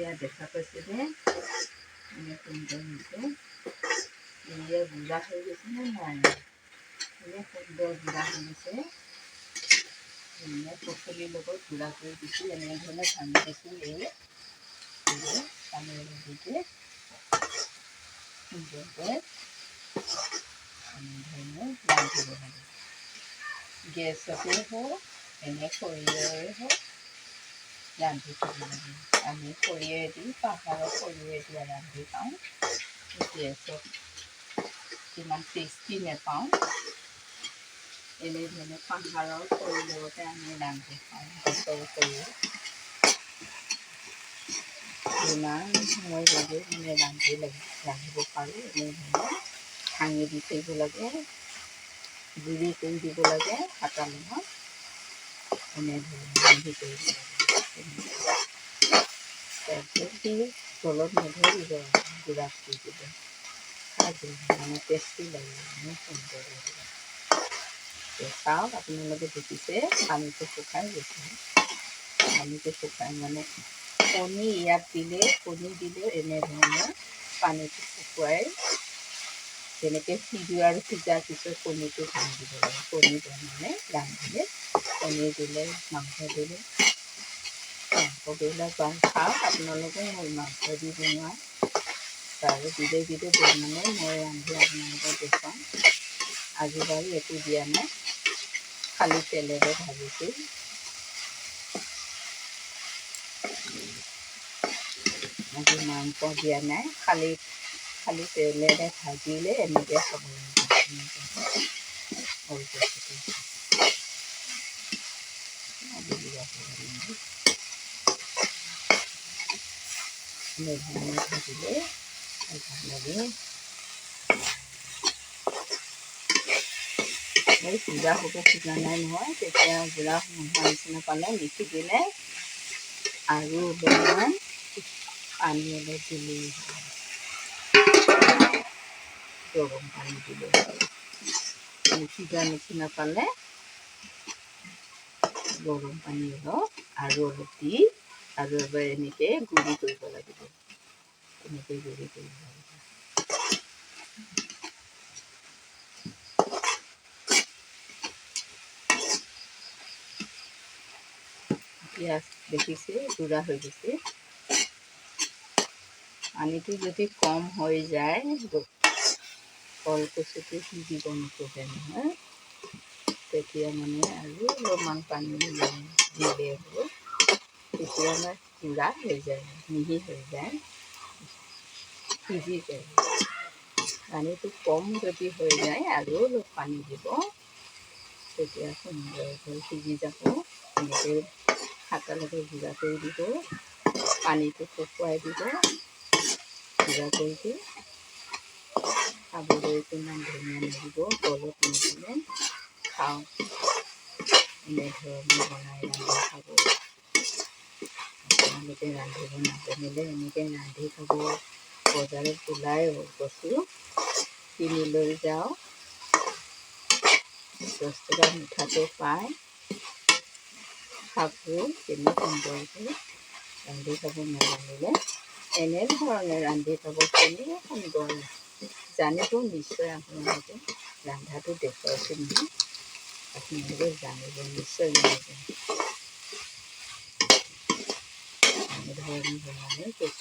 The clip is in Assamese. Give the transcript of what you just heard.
এতিয়া দেখা পাইছেনে এনে সুন্দৰ হৈছে এয়া গুড়া হৈ গৈছেনে নাই এনে সুন্দৰ গুড়া হৈ গৈছে পচলিৰ লগত গুড়া কৰি দিছোঁ এনেধৰণে ভাঙি দিছোঁ এই পানী দিকে সুন্দৰকৈ এনেধৰণে ৰান্ধিব লাগে গেছতে হওক এনে খৰিৰে হওক ৰান্ধি থ'ব লাগে আমি খৰিয়েদি পাহাৰৰ খৰিয়েদি ৰান্ধি খাওঁ গেছত কিমান টেষ্টি নাপাওঁ এনেধৰণে পাহাৰৰ খৰিৰ লগতে আমি ৰান্ধি খাওঁ গছৰ খৰি যিমান সময় লাগে মানে ৰান্ধিব পাৰোঁ এনেধৰণে ভাঙি দি থাকিব লাগে গুড়ি কৰি দিব লাগে হাতা লগত এনেধৰণে ৰান্ধি কৰিব লাগে তাৰপিছত সি তলত নধৰিব গুড়া কৰি দিব খাই মানে টেষ্টি লাগে ইমান সুন্দৰ লাগে চাওক আপোনালোকে দেখিছে পানীটো শুকাই গৈছে পানীটো শুকাই মানে কণী ইয়াত দিলে কণী দিলেও এনেধৰণে পানীটো শুকুৱাই যেনেকৈ সিজোৱাৰ সিজাৰ পিছত কণীটো ভাঙি দিব লাগে কণী বনালে ৰান্ধিলে কণী দিলে মাংস দিলে মাংসবিলাক খাওক আপোনালোকে মোৰ মাংস দি বনোৱা বাৰু বিধে বিধে বনালে মই ৰান্ধি আপোনালোকক দেখুৱাম আজি বাৰু একো দিয়া নাই খালি তেলেৰে ভাজিছোঁ আজি মাংস দিয়া নাই খালি তেলেৰে ভাজিলে এনেকৈ খাব লাগে ভাজিলে ভাল লাগে এই গুড়া হ'ব খোজা নাই নহয় তেতিয়া গুড়া নোহোৱা নিচিনা পালে নিসিজিলে আৰু অলপমান পানী অলপ দিলেই গৰম পানী দিলে নিসিজা নিচিনা পালে গৰম পানী অলপ আৰু অলপ দি আৰু এবাৰ এনেকৈ গুড়ি কৰিব লাগিব এনেকৈ গুড়ি কৰিব লাগিব পিঁয়াজ দেখিছে গুড়া হৈ গৈছে পানীটো যদি কম হৈ যায় কলকচুটো সিজিব নোখোজে নহয় তেতিয়া মানে আৰু অলপমান পানী দিলে হ'ব তেতিয়া মানে গুড়া হৈ যায় মিহি হৈ যায় সিজি যায় পানীটো কম যদি হৈ যায় আৰু অলপ পানী দিব তেতিয়া সুন্দৰকৈ সিজি যাব এনেকৈ হাতৰ লগত গুড়া কৰি দিব পানীটো শুকুৱাই দিব গুড়া কৰি দি খাবলৈ কিমান ধুনীয়া লাগিব তলত নিদিলে খাওঁ এনেধৰণে বনাই ৰান্ধি খাব আপোনালোকে ৰান্ধিব নাজানিলে এনেকৈ ৰান্ধি খাব বজাৰত ওলাই কচু কিনি লৈ যাওঁ 10 টকা মিঠাতে পায় খাব কিমান সুন্দৰকৈ ৰান্ধি খাব নাজানিলে এনেধৰণে ৰান্ধি খাব কেনে সুন্দৰ জানিব নিশ্চয় আপোনালোকে ৰন্ধাটো দেখুৱাইছোঁ নহয় আপোনালোকে জানিব নিশ্চয় জানিব এনেধৰণে বনালে